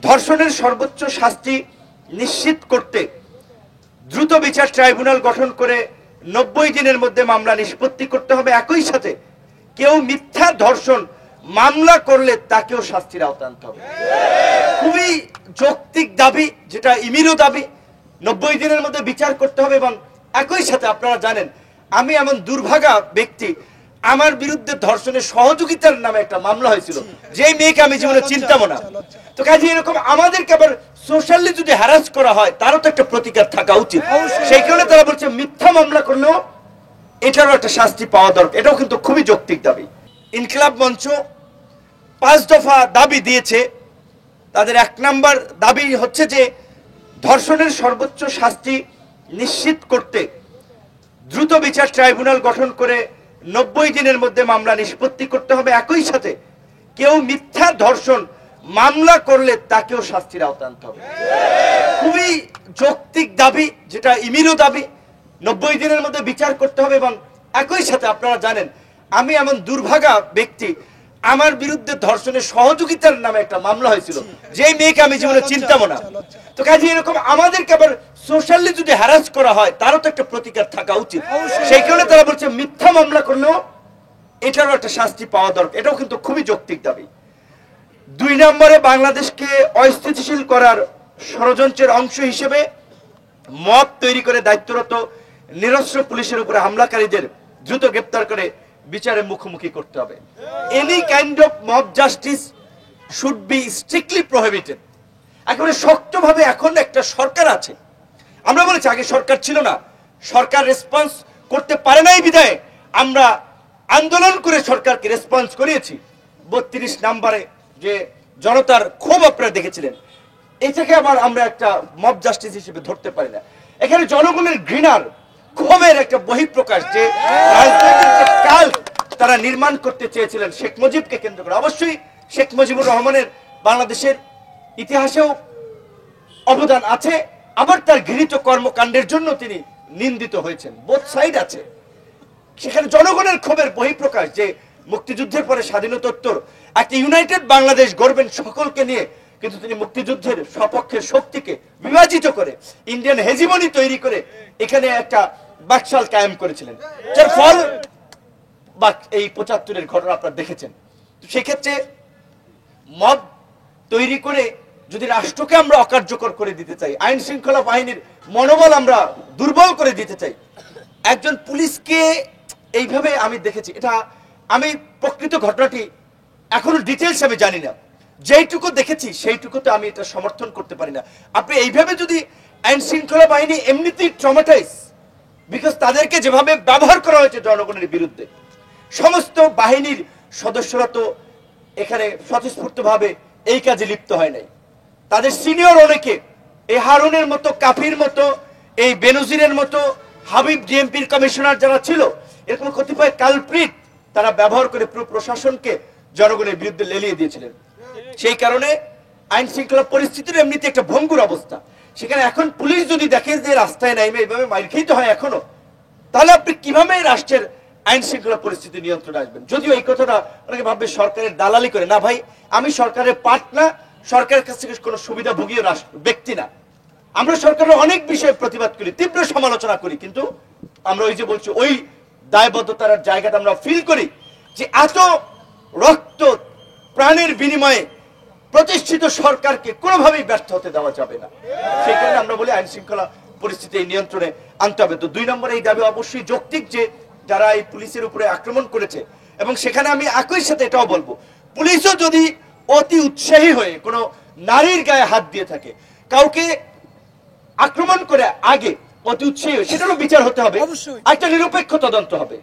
ধর্ষণের সর্বোচ্চ শাস্তি নিশ্চিত করতে দ্রুত বিচার ট্রাইব্যুনাল গঠন করে 90 দিনের মধ্যে মামলা নিষ্পত্তি করতে হবে। একই সাথে কেউ মিথ্যা ধর্ষণ মামলা করলে তাকেও শাস্তির আওতায় আনতে হবে। খুবই যৌক্তিক দাবি, যেটা ইমিরও দাবি। 90 দিনের মধ্যে বিচার করতে হবে। এবং একই সাথে আপনারা জানেন, আমি এমন দুর্ভাগা ব্যক্তি, আমার বিরুদ্ধে ধর্ষণের সহযোগিতার নামে একটা মামলা হয়েছিল, যে মেয়েকে আমি জীবনে চিন্তাম না। তো কাজে এরকম আমাদেরকে আবার সোশ্যালি যদি হ্যারাস করা হয়, তারও তো একটা প্রতিকার থাকা উচিত। সেই কারণে তারা বলছে মিথ্যা মামলা করলেও এটারও একটা শাস্তি পাওয়া দরকার। এটাও কিন্তু খুবই যৌক্তিক দাবি। ইনকিলাব মঞ্চ 5 দফা দাবি দিয়েছে। তাদের 1 নম্বর দাবি হচ্ছে যে ধর্ষণের সর্বোচ্চ শাস্তি নিশ্চিত করতে দ্রুত বিচার ট্রাইব্যুনাল গঠন করে 90 দিনের মধ্যে মামলা নিষ্পত্তি করতে হবে। একই সাথে কেউ মিথ্যা ধর্ষণ মামলা করলে তাকেও শাস্তির আওতায় আনতে হবে। খুবই যৌক্তিক দাবি, যেটা ইমিরও দাবি। 90 দিনের মধ্যে বিচার করতে হবে। এবং একই সাথে আপনারা জানেন, আমি এমন দুর্ভাগা ব্যক্তি, আমার বিরুদ্ধে ধর্ষণের সহযোগিতার নামে একটা মামলা হয়েছিল, যে মেয়েকে আমি জীবনে চিন্তাম না। তো কাজে এরকম আমাদেরকে আবার সোশ্যালি যদি হ্যারাস করা হয়, তারও তো একটা প্রতিকার থাকা উচিত। সেই কারণে তারা বলছে মিথ্যা মামলা করলেও এটারও একটা শাস্তি পাওয়া দরকার। এটাও কিন্তু খুবই যৌক্তিক দাবি। 2 নম্বরে বাংলাদেশকে অস্থিতিশীল করার ষড়যন্ত্রের অংশ হিসেবে মব তৈরি করে দায়িত্বরত নিরস্ত্র পুলিশের উপরে হামলাকারীদের দ্রুত গ্রেপ্তার করে বিচারের মুখোমুখি করতে হবে। Any kind of mob justice should be strictly prohibited. একেবারে শক্তভাবে এখন একটা সরকার আছে। আমরা বলেছি আগে সরকার ছিল না, সরকার রেসপন্স করতে পারে নাই বিধায় আমরা আন্দোলন করে সরকারকে রেসপন্স করিয়েছি। 32 নম্বরে যে জনতার ক্ষোভ আপনারা দেখেছিলেন, এটাকে আবার আমরা একটা মব জাস্টিস হিসেবে ধরতে পারি না। এখানে জনগণের ঘৃণার ক্ষোভের একটা বহিঃপ্রকাশ, যে রাজনৈতিক যে কাল তারা নির্মাণ করতে চেয়েছিলেন শেখ মুজিবকে কেন্দ্র করে। অবশ্যই শেখ মুজিবুর রহমানের বাংলাদেশের ইতিহাসেও অবদান আছে, আবার তার ঘৃণিত কর্মকাণ্ডের জন্য তিনি নিন্দিত হয়েছেন। বোথ সাইড আছে। সেখানে জনগণের ক্ষোভের বহিঃপ্রকাশ, যে মুক্তিযুদ্ধের পরে স্বাধীনতোত্তর একটা ইউনাইটেড বাংলাদেশ গড়বেন সকলকে নিয়ে, কিন্তু তিনি মুক্তিযুদ্ধের সপক্ষের শক্তিকে বিভাজিত করে ইন্ডিয়ান হেজিমনি তৈরি করে এখানে একটা বাকশাল কায়েম করেছিলেন, যার ফল এই 75-এর ঘটনা আপনারা দেখেছেন। সেক্ষেত্রে মব তৈরি করে যদি রাষ্ট্রকে আমরা অকার্যকর করে দিতে চাই, আইন শৃঙ্খলা বাহিনীর মনোবল আমরা দুর্বল করে দিতে চাই, একজন পুলিশকে এইভাবে আমি দেখেছি। এটা আমি প্রকৃত ঘটনাটি এখনো ডিটেলস আমি জানি না, যেইটুকু দেখেছি সেইটুকুতে আমি এটা সমর্থন করতে পারি না। আপনি এইভাবে যদি আইন শৃঙ্খলা বাহিনী এমনিতেই ট্রমাটাইজ, বিকজ তাদেরকে যেভাবে ব্যবহার করা হয়েছে জনগণের বিরুদ্ধে, সমস্ত বাহিনীর সদস্যরা তো এখানে স্বতঃস্ফূর্তভাবে এই কাজে লিপ্ত হয় নাই। তাদের সিনিয়র অনেকে, এই হারুনের মতো, কাফির মতো, এই বেনজিরের মতো, হাবিব ডিএমপির কমিশনার যারা ছিল, এরকম কতিপয় কালপ্রিট তারা ব্যবহার করে পুরো প্রশাসনকে জনগণের বিরুদ্ধে লেলিয়ে দিয়েছিলেন। সেই কারণে আইন শৃঙ্খলা পরিস্থিতির এমনিতে একটা ভঙ্গুর অবস্থা। সেখানে এখন পুলিশ যদি দেখে যে রাস্তায় নাইমে এইভাবে মাইর খেতে হয় এখনো, তাহলে আপনি কিভাবে রাষ্ট্রের আইন শৃঙ্খলা পরিস্থিতি নিয়ন্ত্রণে আসবেন? যদিও এই কথাটা অনেকে ভাববে সরকারের দালালি করে। না ভাই, আমি সরকারের পার্ট না, সরকারের কাছ থেকে কোনো সুবিধা ভোগীয় ব্যক্তি না। আমরা সরকারের অনেক বিষয়ে প্রতিবাদ করি, তীব্র সমালোচনা করি, কিন্তু আমরা ওই যে বলছি, ওই দায়বদ্ধতার জায়গাটা আমরা ফিল করি যে এত রক্ত প্রাণের বিনিময়ে প্রতিষ্ঠিত সরকারকে কোনোভাবেই ব্যর্থ হতে দেওয়া যাবে না। সেই কারণে আমরা বলি আইন শৃঙ্খলা পরিস্থিতি নিয়ন্ত্রণে আনতে হবে। তো 2 নম্বরে এই দাবি অবশ্যই যৌক্তিক, যে যারা এই পুলিশের উপরে আক্রমণ করেছে, এবং সেখানে আমি একই সাথে এটাও বলবো, পুলিশও যদি অতি উৎসাহী হয়ে কোনো নারীর গায়ে হাত দিয়ে থাকে, কাউকে আক্রমণ করে আগে অতি উৎসাহী হয়ে, সেটারও বিচার হতে হবে, একটা নিরপেক্ষ তদন্ত হবে।